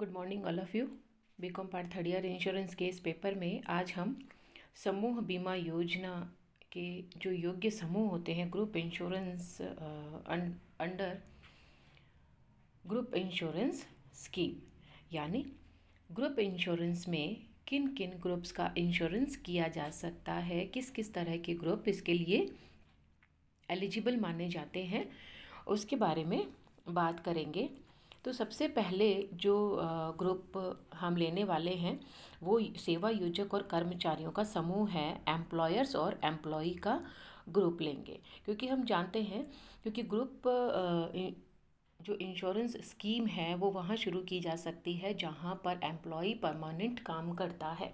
Good morning all of you. BCom part third year insurance के इस paper में आज हम समूह बीमा योजना के जो योग्य समूह होते हैं group insurance under group insurance scheme, यानी ग्रुप इंश्योरेंस में किन किन ग्रुप्स का इंश्योरेंस किया जा सकता है, किस किस तरह के ग्रुप इसके लिए एलिजिबल माने जाते हैं, उसके बारे में बात करेंगे। तो सबसे पहले जो ग्रुप हम लेने वाले हैं वो सेवा योजक और कर्मचारियों का समूह है, एम्प्लॉयर्स और एम्प्लॉई का ग्रुप लेंगे। क्योंकि हम जानते हैं क्योंकि ग्रुप जो इंश्योरेंस स्कीम है वो वहाँ शुरू की जा सकती है जहाँ पर एम्प्लॉई परमानेंट काम करता है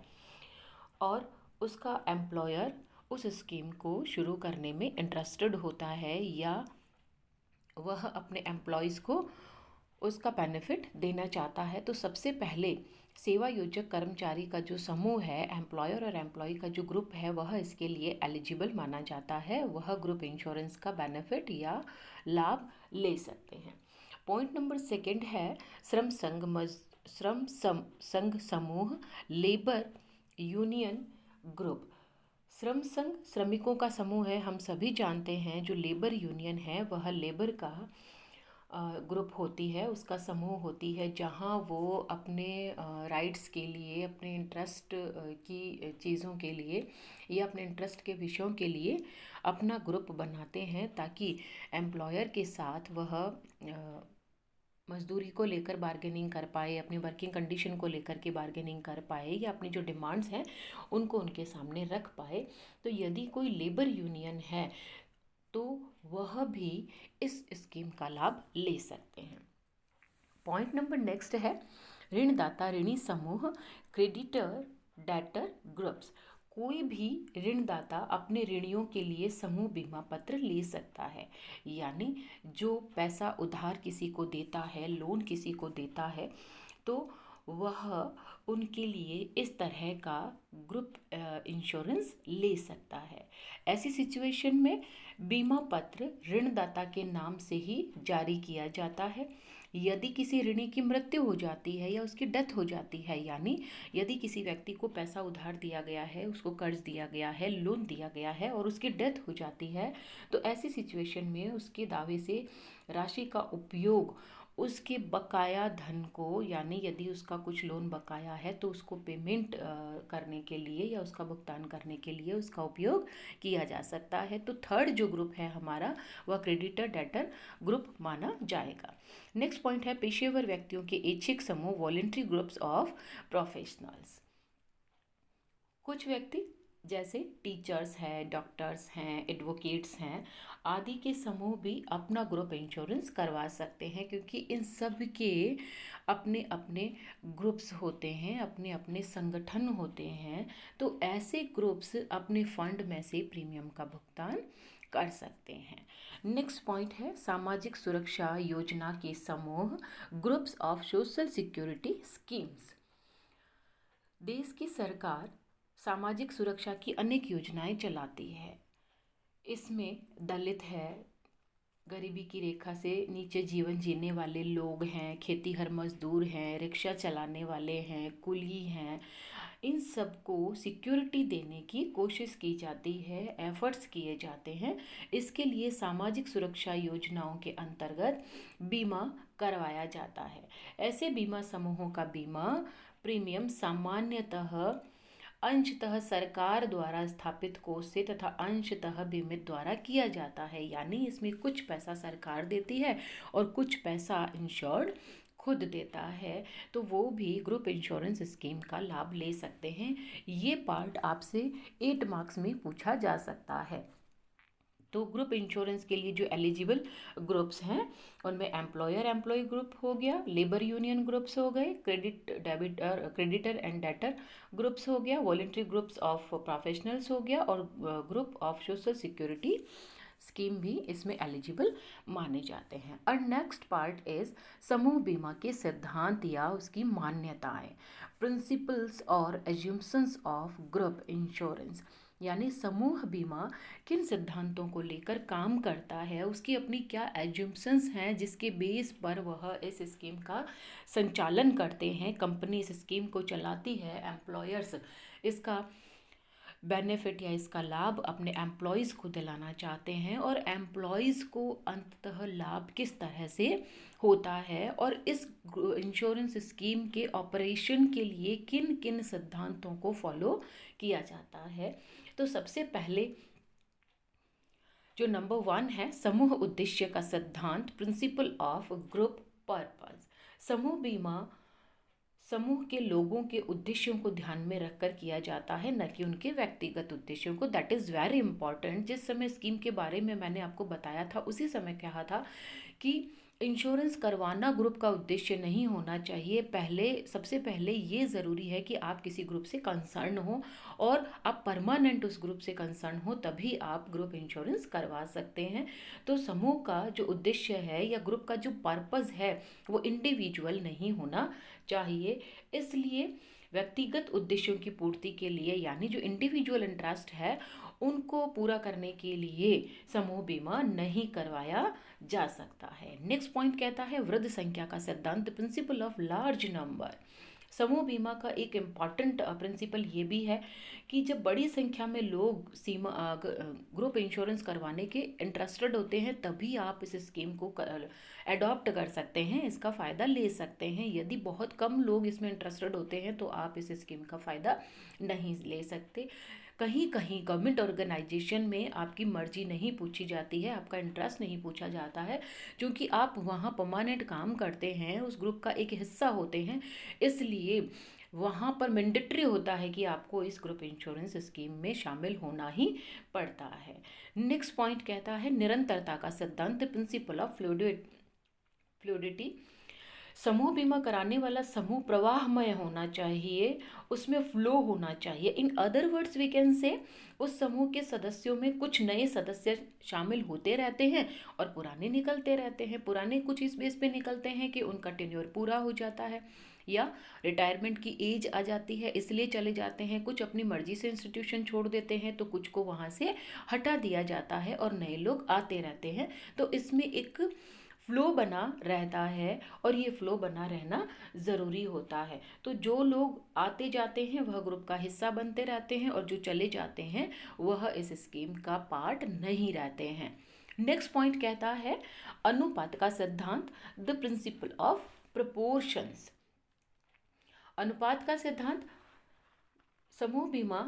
और उसका एम्प्लॉयर उस स्कीम को शुरू करने में इंटरेस्टेड होता है या वह अपने एम्प्लॉयज़ को उसका बेनिफिट देना चाहता है। तो सबसे पहले सेवा योजक कर्मचारी का जो समूह है, एम्प्लॉयर और एम्प्लॉय का जो ग्रुप है, वह इसके लिए एलिजिबल माना जाता है। वह ग्रुप इंश्योरेंस का बेनिफिट या लाभ ले सकते हैं। पॉइंट नंबर सेकंड है श्रम संघ समूह, लेबर यूनियन ग्रुप। श्रम संघ श्रमिकों का समूह है। हम सभी जानते हैं जो लेबर यूनियन है वह लेबर का ग्रुप होती है, उसका समूह होती है, जहाँ वो अपने राइट्स के लिए, अपने इंटरेस्ट की चीज़ों के लिए या अपने इंटरेस्ट के विषयों के लिए अपना ग्रुप बनाते हैं ताकि एम्प्लॉयर के साथ वह मजदूरी को लेकर बार्गेनिंग कर पाए, अपनी वर्किंग कंडीशन को लेकर के बार्गेनिंग कर पाए या अपनी जो डिमांड्स हैं उनको उनके सामने रख पाए। तो यदि कोई लेबर यूनियन है तो वह भी इस स्कीम का लाभ ले सकते हैं। पॉइंट नंबर नेक्स्ट है ऋणदाता ऋणी समूह, क्रेडिटर डेटर ग्रुप्स। कोई भी ऋणदाता अपने ऋणियों के लिए समूह बीमा पत्र ले सकता है, यानी जो पैसा उधार किसी को देता है, लोन किसी को देता है, तो वह उनके लिए इस तरह का ग्रुप इंश्योरेंस ले सकता है। ऐसी सिचुएशन में बीमा पत्र ऋणदाता के नाम से ही जारी किया जाता है। यदि किसी ऋणी की मृत्यु हो जाती है या उसकी डेथ हो जाती है, यानी यदि किसी व्यक्ति को पैसा उधार दिया गया है, उसको कर्ज दिया गया है, लोन दिया गया है और उसकी डेथ हो जाती है, तो ऐसी सिचुएशन में उसके दावे से राशि का उपयोग उसके बकाया धन को, यानी यदि उसका कुछ लोन बकाया है तो उसको पेमेंट करने के लिए या उसका भुगतान करने के लिए उसका उपयोग किया जा सकता है। तो थर्ड जो ग्रुप है हमारा वह क्रेडिटर डेटर ग्रुप माना जाएगा। नेक्स्ट पॉइंट है पेशेवर व्यक्तियों के ऐच्छिक समूह, वॉलंटरी ग्रुप्स ऑफ प्रोफेशनल्स। कुछ व्यक्ति जैसे टीचर्स हैं, डॉक्टर्स हैं, एडवोकेट्स हैं आदि के समूह भी अपना ग्रुप इंश्योरेंस करवा सकते हैं, क्योंकि इन सब के अपने अपने ग्रुप्स होते हैं, अपने अपने संगठन होते हैं। तो ऐसे ग्रुप्स अपने फंड में से प्रीमियम का भुगतान कर सकते हैं। नेक्स्ट पॉइंट है सामाजिक सुरक्षा योजना के समूह, groups of social security schemes. देश की सरकार सामाजिक सुरक्षा की अनेक योजनाएं चलाती है। इसमें दलित है, गरीबी की रेखा से नीचे जीवन जीने वाले लोग हैं, खेतीहर मजदूर हैं, रिक्शा चलाने वाले हैं, कुली हैं, इन सबको सिक्योरिटी देने की कोशिश की जाती है, एफर्ट्स किए जाते हैं। इसके लिए सामाजिक सुरक्षा योजनाओं के अंतर्गत बीमा करवाया जाता है। ऐसे बीमा समूहों का बीमा प्रीमियम सामान्यतः अंशतः सरकार द्वारा स्थापित कोष से तथा अंशतः बीमित द्वारा किया जाता है, यानी इसमें कुछ पैसा सरकार देती है और कुछ पैसा इंश्योर्ड खुद देता है। तो वो भी ग्रुप इंश्योरेंस स्कीम का लाभ ले सकते हैं। ये पार्ट आपसे 8 मार्क्स में पूछा जा सकता है। तो ग्रुप इंश्योरेंस के लिए जो एलिजिबल ग्रुप्स हैं उनमें एम्प्लॉयर एम्प्लॉय ग्रुप हो गया, लेबर यूनियन ग्रुप्स हो गए, क्रेडिटर एंड डेटर ग्रुप्स हो गया, वॉलंटरी ग्रुप्स ऑफ प्रोफेशनल्स हो गया और group of social security scheme भी इसमें एलिजिबल माने जाते हैं। और नेक्स्ट पार्ट इज समूह बीमा के सिद्धांत या उसकी मान्यताएं, प्रिंसिपल्स और एज्यूम्शंस ऑफ ग्रुप इंश्योरेंस। यानी समूह बीमा किन सिद्धांतों को लेकर काम करता है, उसकी अपनी क्या एज्यूम्शंस हैं जिसके बेस पर वह इस स्कीम का संचालन करते हैं। कंपनी इस स्कीम को चलाती है, एम्प्लॉयर्स इसका बेनिफिट या इसका लाभ अपने एम्प्लॉयज़ को दिलाना चाहते हैं, और एम्प्लॉयज़ को अंततः लाभ किस तरह से होता है, और इस इंश्योरेंस स्कीम के ऑपरेशन के लिए किन किन सिद्धांतों को फॉलो किया जाता है। तो सबसे पहले जो नंबर 1 है, समूह उद्देश्य का सिद्धांत, प्रिंसिपल ऑफ ग्रुप पर्पस। समूह बीमा समूह के लोगों के उद्देश्यों को ध्यान में रखकर किया जाता है, न कि उनके व्यक्तिगत उद्देश्यों को। That is very important. जिस समय स्कीम के बारे में मैंने आपको बताया था उसी समय कहा था कि इंश्योरेंस करवाना ग्रुप का उद्देश्य नहीं होना चाहिए। सबसे पहले ये ज़रूरी है कि आप किसी ग्रुप से कंसर्न हो और आप परमानेंट उस ग्रुप से कंसर्न हो, तभी आप ग्रुप इंश्योरेंस करवा सकते हैं। तो समूह का जो उद्देश्य है या ग्रुप का जो पर्पस है वो इंडिविजुअल नहीं होना चाहिए। इसलिए व्यक्तिगत उद्देश्यों की पूर्ति के लिए, यानी जो इंडिविजुअल इंटरेस्ट है उनको पूरा करने के लिए समूह बीमा नहीं करवाया जा सकता है। नेक्स्ट पॉइंट कहता है वृद्ध संख्या का सिद्धांत, प्रिंसिपल ऑफ लार्ज नंबर। समूह बीमा का एक इम्पॉर्टेंट प्रिंसिपल ये भी है कि जब बड़ी संख्या में लोग ग्रुप इंश्योरेंस करवाने के इंटरेस्टेड होते हैं, तभी आप इस स्कीम को अडॉप्ट कर सकते हैं, इसका फ़ायदा ले सकते हैं। यदि बहुत कम लोग इसमें इंटरेस्टेड होते हैं तो आप इस स्कीम का फ़ायदा नहीं ले सकते। कहीं कहीं गवर्नमेंट ऑर्गेनाइजेशन में आपकी मर्जी नहीं पूछी जाती है, आपका इंटरेस्ट नहीं पूछा जाता है, क्योंकि आप वहाँ परमानेंट काम करते हैं, उस ग्रुप का एक हिस्सा होते हैं, इसलिए वहाँ पर मैंडेटरी होता है कि आपको इस ग्रुप इंश्योरेंस स्कीम में शामिल होना ही पड़ता है। नेक्स्ट पॉइंट कहता है निरंतरता का सिद्धांत, प्रिंसिपल ऑफ फ्लूइडिटी। समूह बीमा कराने वाला समूह प्रवाहमय होना चाहिए, उसमें फ्लो होना चाहिए। In other words we can say उस समूह के सदस्यों में कुछ नए सदस्य शामिल होते रहते हैं और पुराने निकलते रहते हैं। पुराने कुछ इस बेस पे निकलते हैं कि उनका टेन्योर पूरा हो जाता है या रिटायरमेंट की एज आ जाती है, इसलिए चले जाते हैं। कुछ अपनी मर्जी से इंस्टीट्यूशन छोड़ देते हैं, तो कुछ को वहाँ से हटा दिया जाता है और नए लोग आते रहते हैं। तो इसमें एक फ्लो बना रहता है और ये फ्लो बना रहना ज़रूरी होता है। तो जो लोग आते जाते हैं वह ग्रुप का हिस्सा बनते रहते हैं, और जो चले जाते हैं वह इस स्कीम का पार्ट नहीं रहते हैं। नेक्स्ट पॉइंट कहता है अनुपात का सिद्धांत, द प्रिंसिपल ऑफ प्रोपोर्शंस। अनुपात का सिद्धांत समूह बीमा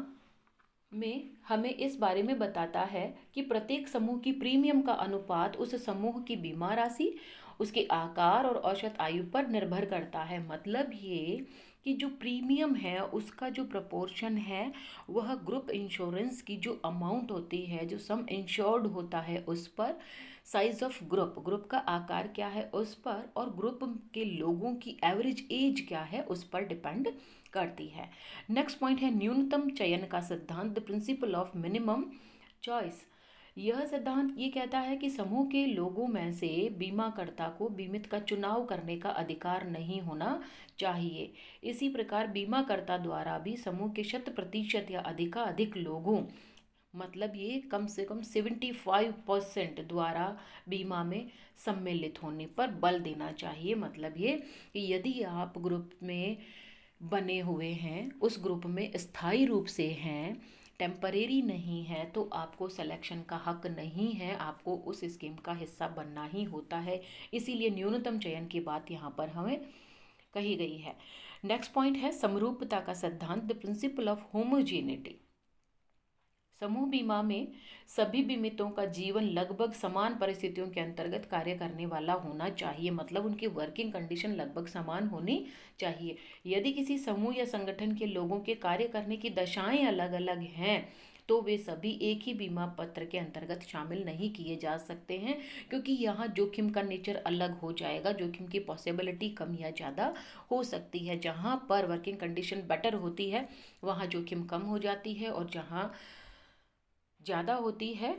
में हमें इस बारे में बताता है कि प्रत्येक समूह की प्रीमियम का अनुपात उस समूह की बीमा राशि, उसके आकार और औसत आयु पर निर्भर करता है। मतलब ये कि जो प्रीमियम है उसका जो प्रपोर्शन है वह ग्रुप इंश्योरेंस की जो अमाउंट होती है, जो सम इंश्योर्ड होता है उस पर, साइज ऑफ ग्रुप का आकार क्या है उस पर, और ग्रुप के लोगों की एवरेज एज क्या है उस पर डिपेंड करती है। नेक्स्ट पॉइंट है न्यूनतम चयन का सिद्धांत, the principle of minimum choice. यह सिद्धांत ये कहता है कि समूह के लोगों में से बीमाकर्ता को बीमित का चुनाव करने का अधिकार नहीं होना चाहिए। इसी प्रकार बीमाकर्ता द्वारा भी समूह के 100% या अधिक लोगों, मतलब ये कम से कम 75% द्वारा बीमा में सम्मिलित होने पर बल देना चाहिए। मतलब ये कि यदि आप ग्रुप में बने हुए हैं, उस ग्रुप में स्थायी रूप से हैं, टेम्परेरी नहीं है, तो आपको सिलेक्शन का हक नहीं है, आपको उस स्कीम का हिस्सा बनना ही होता है। इसीलिए न्यूनतम चयन की बात यहाँ पर हमें कही गई है। नेक्स्ट पॉइंट है समरूपता का सिद्धांत, द प्रिंसिपल ऑफ होमोजेनिटी। समूह बीमा में सभी बीमितों का जीवन लगभग समान परिस्थितियों के अंतर्गत कार्य करने वाला होना चाहिए। मतलब उनकी वर्किंग कंडीशन लगभग समान होनी चाहिए। यदि किसी समूह या संगठन के लोगों के कार्य करने की दशाएं अलग अलग हैं तो वे सभी एक ही बीमा पत्र के अंतर्गत शामिल नहीं किए जा सकते हैं, क्योंकि यहाँ जोखिम का नेचर अलग हो जाएगा, जोखिम की पॉसिबिलिटी कम या ज़्यादा हो सकती है। जहाँ पर वर्किंग कंडीशन बेटर होती है वहाँ जोखिम कम हो जाती है, और जहाँ ज़्यादा होती है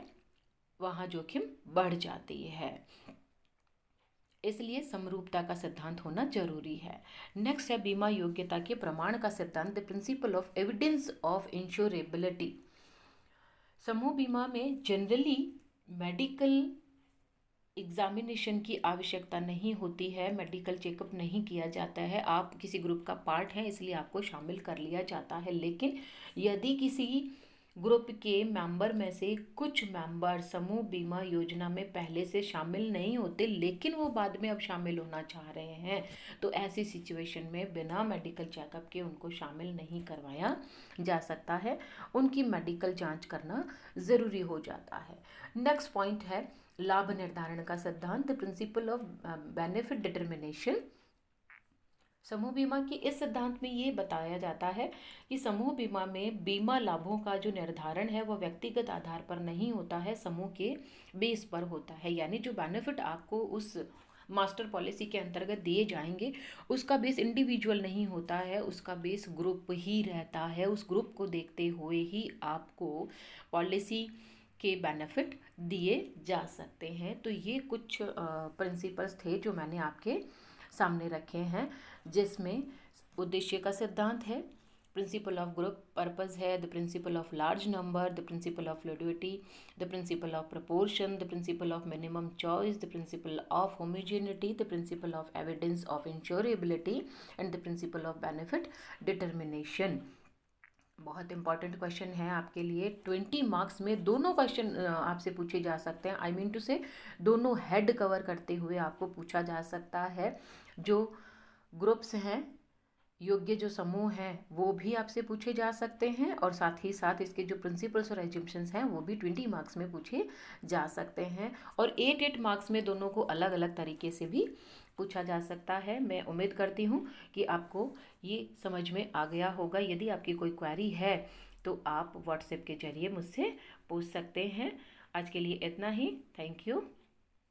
वहाँ जोखिम बढ़ जाती है। इसलिए समरूपता का सिद्धांत होना जरूरी है। नेक्स्ट है बीमा योग्यता के प्रमाण का सिद्धांत, the principle of evidence of insurability. समूह बीमा में जनरली मेडिकल एग्जामिनेशन की आवश्यकता नहीं होती है, मेडिकल चेकअप नहीं किया जाता है। आप किसी ग्रुप का पार्ट हैं इसलिए आपको शामिल कर लिया जाता है। लेकिन यदि किसी ग्रुप के मेंबर में से कुछ मेंबर समूह बीमा योजना में पहले से शामिल नहीं होते लेकिन वो बाद में अब शामिल होना चाह रहे हैं, तो ऐसी सिचुएशन में बिना मेडिकल चेकअप के उनको शामिल नहीं करवाया जा सकता है। उनकी मेडिकल जांच करना ज़रूरी हो जाता है। नेक्स्ट पॉइंट है लाभ निर्धारण का सिद्धांत, the principle of benefit determination. समूह बीमा के इस सिद्धांत में ये बताया जाता है कि समूह बीमा में बीमा लाभों का जो निर्धारण है वो व्यक्तिगत आधार पर नहीं होता है, समूह के बेस पर होता है। यानी जो बेनिफिट आपको उस मास्टर पॉलिसी के अंतर्गत दिए जाएंगे उसका बेस इंडिविजुअल नहीं होता है, उसका बेस ग्रुप ही रहता है। उस ग्रुप को देखते हुए ही आपको पॉलिसी के बेनिफिट दिए जा सकते हैं। तो ये कुछ प्रिंसिपल्स थे जो मैंने आपके सामने रखे हैं, जिसमें उद्देश्य का सिद्धांत है, प्रिंसिपल ऑफ ग्रुप पर्पस है, the principle of large number, the principle of fluidity, the principle of proportion, the principle of minimum choice, the principle of homogeneity, the principle of evidence of insurability and the principle of benefit determination. बहुत important question है आपके लिए। 20 marks में दोनों question आपसे पूछे जा सकते हैं। आई मीन टू से दोनों हेड कवर करते हुए आपको पूछा जा सकता है। जो ग्रुप्स हैं, योग्य जो समूह हैं, वो भी आपसे पूछे जा सकते हैं और साथ ही साथ इसके जो प्रिंसिपल्स और एजम्पशंस हैं वो भी 20 मार्क्स में पूछे जा सकते हैं। और 8 मार्क्स में दोनों को अलग अलग तरीके से भी पूछा जा सकता है। मैं उम्मीद करती हूँ कि आपको ये समझ में आ गया होगा। यदि आपकी कोई क्वेरी है तो आप व्हाट्सएप के जरिए मुझसे पूछ सकते हैं। आज के लिए इतना ही। Thank you.